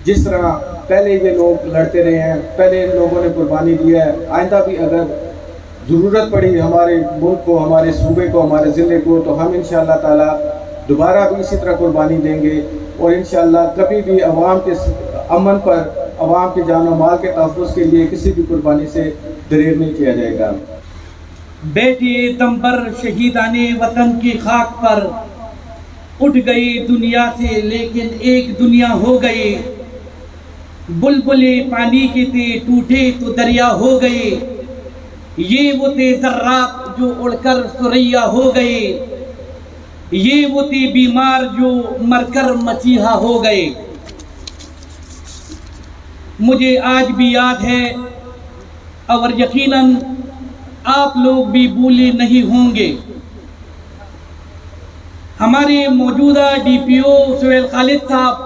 जिस तरह पहले ये लोग लड़ते रहे हैं, पहले इन लोगों ने कुर्बानी दी है, आइंदा भी अगर ज़रूरत पड़ी हमारे मुल्क को, हमारे सूबे को, हमारे ज़िले को, तो हम इंशाअल्लाह ताला दोबारा भी इसी तरह कुर्बानी देंगे और इंशाअल्लाह कभी भी अवाम के अमन पर, अवाम के जान और माल के तहफ़्फ़ुज़ के लिए किसी भी कुर्बानी से दरेर नहीं किया जाएगा। बेटे दमबर शहीदाने वतन की खाक पर उठ गई दुनिया से, लेकिन एक दुनिया हो गई। बुलबुले पानी के थे, टूटे तो दरिया हो गए। ये वो थे ज़र्रात जो उड़कर सुरैया हो गए। ये वो थे बीमार जो मरकर मसीहा हो गए। मुझे आज भी याद है और यकीनन आप लोग भी भूले नहीं होंगे। हमारे मौजूदा DPO सुहेल खालिद साहब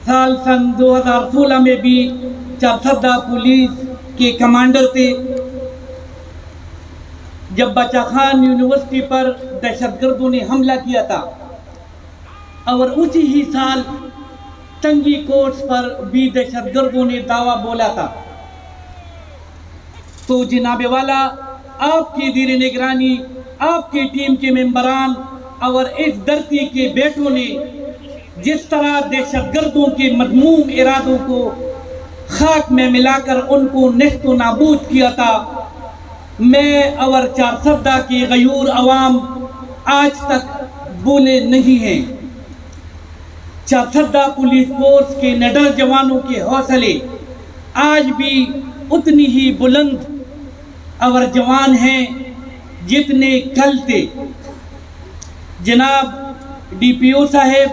साल सन 2016 में भी चारसदा पुलिस के कमांडर थे, जब बच्चा खान यूनिवर्सिटी पर दहशतगर्दों ने हमला किया था, और उसी ही साल तंगी कोर्स पर भी दहशतगर्दों ने दावा बोला था। तो जनाबे वाला, आपकी ज़ेर निगरानी, आपकी टीम के मेंबरान और इस धरती के बेटों ने जिस तरह दहशतगर्दों के मज़मूम इरादों को खाक में मिलाकर उनको नेस्त व नाबूद किया था, मैं और चारसदा की गयूर अवाम आज तक भूले नहीं हैं। चारसदा पुलिस फोर्स के निडर जवानों के हौसले आज भी उतनी ही बुलंद और जवान हैं जितने कल थे। जनाब DPO साहेब,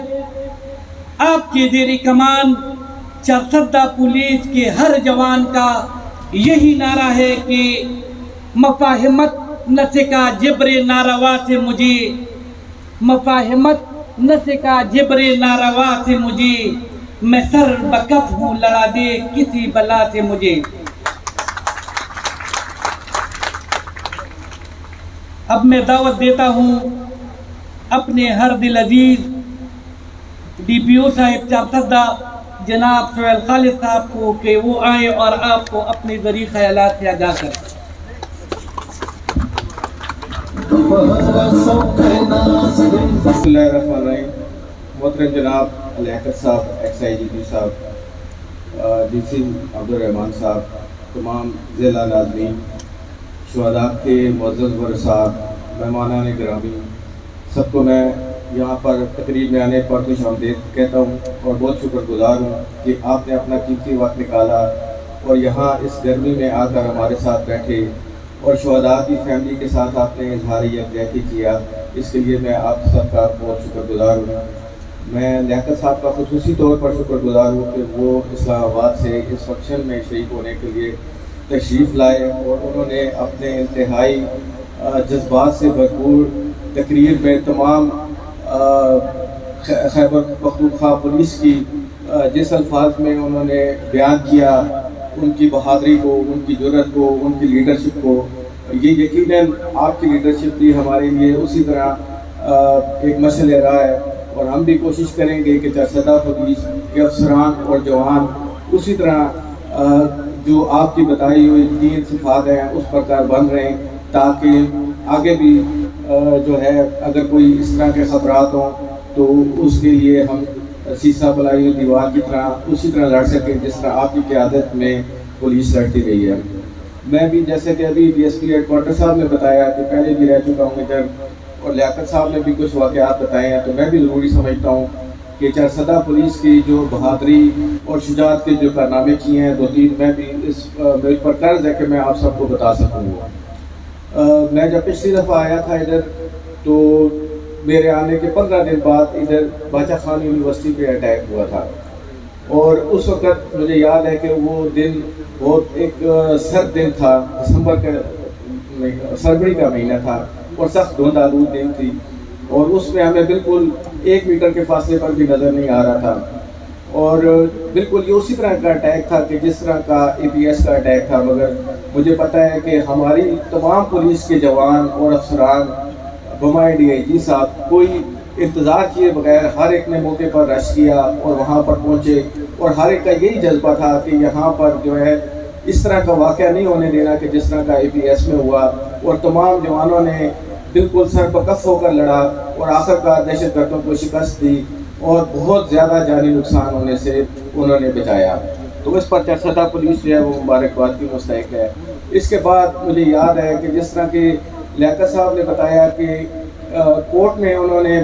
आपके ज़ेर कमान चारसदा पुलिस के हर जवान का यही नारा है कि मफाहिमत नसिका जिब्रे नारवा से मुझे, मफाहिमत नसिका जिब्रे नारवा से मुझे, मैं सर बकफ हूँ लड़ा दे किसी बला से मुझे। अब मैं दावत देता हूँ अपने हर दिल अजीज DPO साहिब चारसदा जनाब सुहेल खालिद साहब को कि वो आए और आपको अपने ज़रिए ख्यालात से आगाह करें। मोहतरम जनाब लियाकत साहब, XIGP साहब, DC अब्दुल रहमान साहब, तमाम ज़िला नाज़रीन, शुहदा के मुअज़्ज़ज़ वरसा, मेहमानान गिरामी, सबको मैं यहाँ पर तकरीब में आने पर खुशामदीद कहता हूँ और बहुत शुक्रगुज़ार हूँ कि आपने अपना कीमती वक्त निकाला और यहाँ इस गर्मी में आकर हमारे साथ बैठे और शुहदा की फैमिली के साथ आपने इज़हार यकजहती किया। इसके लिए मैं आप सबका बहुत शुक्रगुज़ार हूँ। मैं लियाकत साहब का ख़ुसूसी तौर पर शुक्रगुज़ार हूँ कि वो इस्लामाबाद से इस फंक्शन में शरीक होने के लिए तशरीफ़ लाए और उन्होंने अपने इंतहाई जज्बात से भरपूर तकरीर में तमाम खैबर पख्तूनख्वा पुलिस की जिस अल्फाज में उन्होंने बयान किया, उनकी बहादुरी को, उनकी जुर्रत को, उनकी लीडरशिप को, ये यकीनन आपकी लीडरशिप भी हमारे लिए उसी तरह एक मसल रहा है और हम भी कोशिश करेंगे कि चारसदा पुलिस के अफसरान और जवान उसी तरह जो आपकी बताई हुई 3 सिफात हैं उस प्रकार बन रहे हैं, ताकि आगे भी जो है अगर कोई इस तरह के ख़तरात हों तो उसके लिए हम शीशा बुलाई हुई दीवार की तरह उसी तरह लड़ सकें जिस तरह आपकी क़यादत में पुलिस लड़ती रही है। मैं भी जैसे कि अभी DSP हेडक्वार्टर साहब ने बताया कि पहले भी रह चुका हूँ इधर और लियाकत साहब ने भी कुछ वाक़यात बताए हैं, तो मैं भी ज़रूरी समझता हूँ कि चारसदा पुलिस की जो बहादुरी और शुजाअत के जो कारनामे किए हैं 2-3 मैं भी इस मेरे पर कर्ज है कि मैं आप सबको बता सकूँगा। मैं जब पिछली दफ़ा आया था इधर तो मेरे आने के 15 दिन बाद इधर बच्चा खान यूनिवर्सिटी पे अटैक हुआ था और उस वक़्त मुझे याद है कि वो दिन बहुत एक सर्द दिन था, दिसंबर का फरवरी का महीना था और सख्त धुंध आलूद दिन थी और उसमें हमें बिल्कुल 1 मीटर के फासले पर भी नज़र नहीं आ रहा था और बिल्कुल ये उसी तरह का अटैक था कि जिस तरह का APS का अटैक था, मगर मुझे पता है कि हमारी तमाम पुलिस के जवान और अफसरान बमाए DIG साहब कोई इंतज़ार किए बगैर हर एक ने मौके पर रश किया और वहाँ पर पहुँचे और हर एक का यही जज्बा था कि यहाँ पर जो है इस तरह का वाक़या नहीं होने देना कि जिस तरह का APS में हुआ, और तमाम जवानों ने बिल्कुल सर बकफ होकर लड़ा और आखिरकार दहशतगर्दों को शिकस्त दी और बहुत ज़्यादा जानी नुकसान होने से उन्होंने बचाया। तो इस पर चरसदा पुलिस जो है वो मुबारकबाद की मुस्तहिक है। इसके बाद मुझे याद है कि जिस तरह के लियाकत साहब ने बताया कि कोर्ट में उन्होंने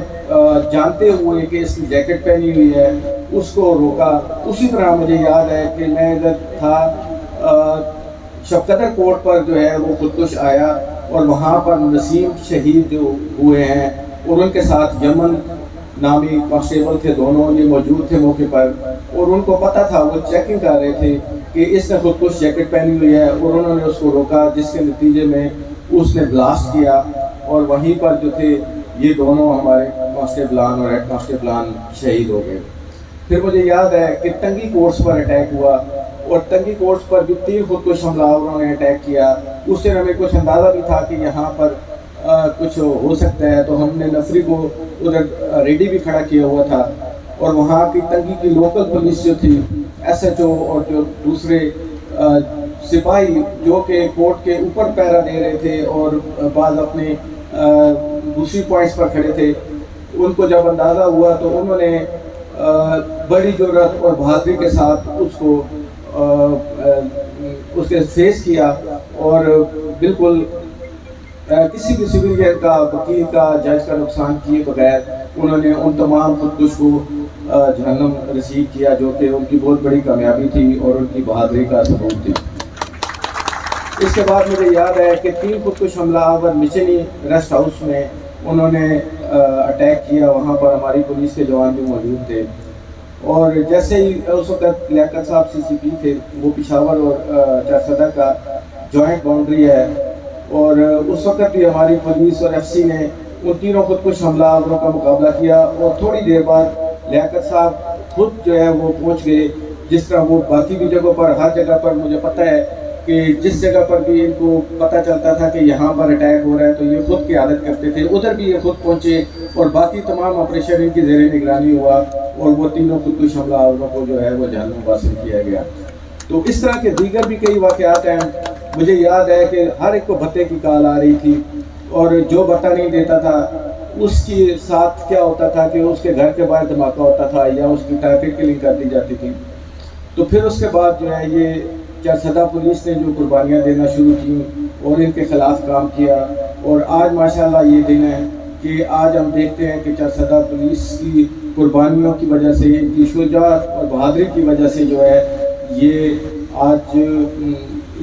जानते हुए कि इसकी जैकेट पहनी हुई है उसको रोका। उसी तरह मुझे याद है कि मैं इधर था, शफकतर कोर्ट पर जो है वो खुदकुश आया और वहाँ पर नसीम शहीद जो हुए हैं और उनके साथ यमन नामी कांस्टेबल थे, दोनों ये मौजूद थे मौके पर, और उनको पता था, वो चेकिंग कर रहे थे कि इसने खुदकुश जैकेट पहनी हुई है, और उन्होंने उसको रोका, जिसके नतीजे में उसने ब्लास्ट किया और वहीं पर जो थे ये दोनों हमारे कांस्टेबलान और हेड कांस्टेबलान शहीद हो गए। फिर मुझे याद है कि टंगी कोर्स पर अटैक हुआ और टंगी कोर्स पर भी 3 खुदकुश हमलावरों ने अटैक किया। उससे हमें कुछ अंदाज़ा भी था कि यहाँ पर कुछ हो सकता है, तो हमने नफरी को उधर रेडी भी खड़ा किया हुआ था और वहाँ की टंगी की लोकल पुलिस जो थी, SHO और जो दूसरे सिपाही जो कि कोर्ट के ऊपर पहरा दे रहे थे और बाद अपने दूसरी पॉइंट्स पर खड़े थे, उनको जब अंदाज़ा हुआ तो उन्होंने बड़ी जुर्रत और बहादुरी के साथ उसके फेस किया और बिल्कुल किसी भी सिविलियन का, वकील का, जज का नुकसान किए बगैर उन्होंने उन तमाम खुदकुश को जहन्नम रसीद किया, जो कि उनकी बहुत बड़ी कामयाबी थी और उनकी बहादुरी का सबूत थी। इसके बाद मुझे याद है कि 3 खुदकुश हमलावर मिशनी रेस्ट हाउस में उन्होंने अटैक किया। वहाँ पर हमारी पुलिस के जवान भी मौजूद थे और जैसे ही उस वक्त लियाकत साहब CCP थे, वो पेशावर और चरसदा का जॉइंट बाउंड्री है, और उस वक्त भी हमारी पुलिस और FC ने उन तीनों खुदकुश हमलावरों का मुकाबला किया और थोड़ी देर बाद लियाकत साहब खुद जो है वो पहुँच गए। जिस तरह वो बाकी भी जगहों पर, हर जगह पर मुझे पता है कि जिस जगह पर भी इनको पता चलता था कि यहाँ पर अटैक हो रहा है तो ये खुद की आदत करते थे, उधर भी ये खुद पहुँचे और बाकी तमाम ऑपरेशन इनकी ज़ेरे निगरानी हुआ और वो तीनों खुदकुश हमलावरों को जो है वो जहन्नुम हासिल किया गया। तो इस तरह के दीगर भी कई वाक़यात हैं। मुझे याद है कि हर एक को भत्ते की कॉल आ रही थी और जो भत्ता नहीं देता था उसके साथ क्या होता था कि उसके घर के बाहर धमाका होता था या उसकी टारगेट किलिंग कर दी जाती थी। तो फिर उसके बाद जो है ये चरसदा पुलिस ने जो कुर्बानियाँ देना शुरू की और इनके ख़िलाफ़ काम किया, और आज माशाल्लाह ये दिन है कि आज हम देखते हैं कि चरसदा पुलिस की कुर्बानियों की वजह से, इनकी शुजाअत और बहादुरी की वजह से जो है ये आज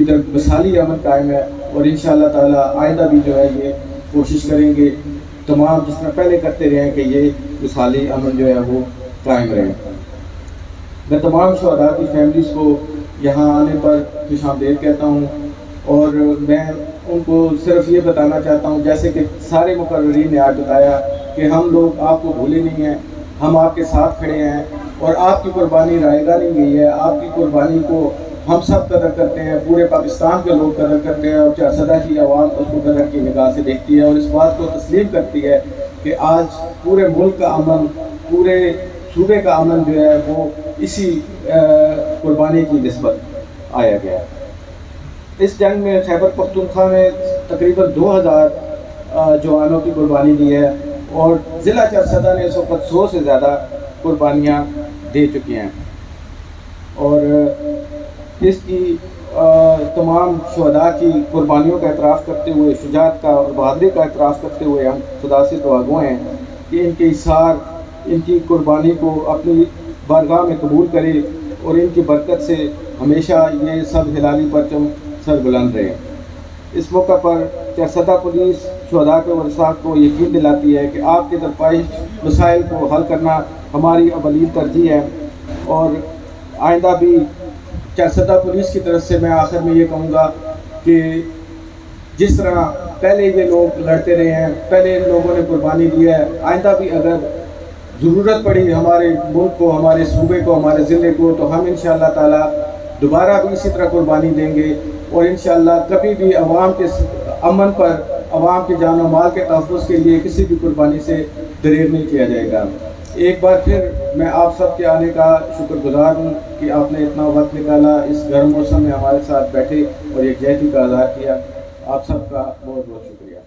इधर मिसाली अमन कायम है, और इंशाअल्लाह ताला आइंदा भी जो है ये कोशिश करेंगे तमाम जिस तरह पहले करते रहे कि ये मिसाली अमन जो है वो कायम रहे। मैं तमाम शहदा की फैमिलीज़ को यहाँ आने पर खुशामदीद कहता हूँ और मैं उनको सिर्फ ये बताना चाहता हूँ, जैसे कि सारे मुकर्रीन ने आज बताया कि हम लोग आपको भूले नहीं हैं, हम आपके साथ खड़े हैं और आपकी कुर्बानी रायगा नहीं गई है। आपकी कुर्बानी को हम सब कदर करते हैं, पूरे पाकिस्तान के लोग कदर करते हैं और चरसदा की आवाम उसको कदर की निगाह से देखती है और इस बात को तस्लीम करती है कि आज पूरे मुल्क का अमन, पूरे सूबे का अमन जो है वो इसी कुर्बानी की निस्बत आया गया। इस जंग में खैबर पख्तूनख्वा में तकरीबन 2000 जवानों की कुर्बानी दी है और ज़िला चरसदा ने इस वक्त 100 से ज़्यादा कुर्बानियाँ दे चुकी हैं और इसकी तमाम शुहदा की कुर्बानियों का एतराफ़ करते हुए, शुजाअत का और बहादुरी का एतराफ़ करते हुए हम खुदा से दुआगो हैं कि इनके इसार, इनकी कुर्बानी को अपनी बारगाह में कबूल करे और इनकी बरकत से हमेशा ये सब हिलाली परचम सर बुलंद रहे। इस मौका पर चरसदा पुलिस शुहदा के वरसा को यकीन दिलाती है कि आपके दरपेश मसाइल को हल करना हमारी अवलीन तरजीह है और आइंदा भी चरसदा पुलिस की तरफ से मैं आखिर में ये कहूँगा कि जिस तरह पहले ये लोग लड़ते रहे हैं, पहले इन लोगों ने कुर्बानी दी है, आइंदा भी अगर ज़रूरत पड़ी हमारे मुल्क को, हमारे सूबे को, हमारे ज़िले को, तो हम इंशाअल्लाह ताला दोबारा भी इसी तरह कुर्बानी देंगे और इंशाअल्लाह कभी भी अवाम के अमन पर, अवाम के जान और माल के तहफ़्फ़ुज़ के लिए किसी भी कुर्बानी से दरेर नहीं किया जाएगा। एक बार फिर मैं आप सब के आने का शुक्रगुजार हूँ कि आपने इतना वक्त निकाला, इस गर्म मौसम में हमारे साथ बैठे और एक जयंती का आज़ाद किया। आप सबका बहुत बहुत शुक्रिया।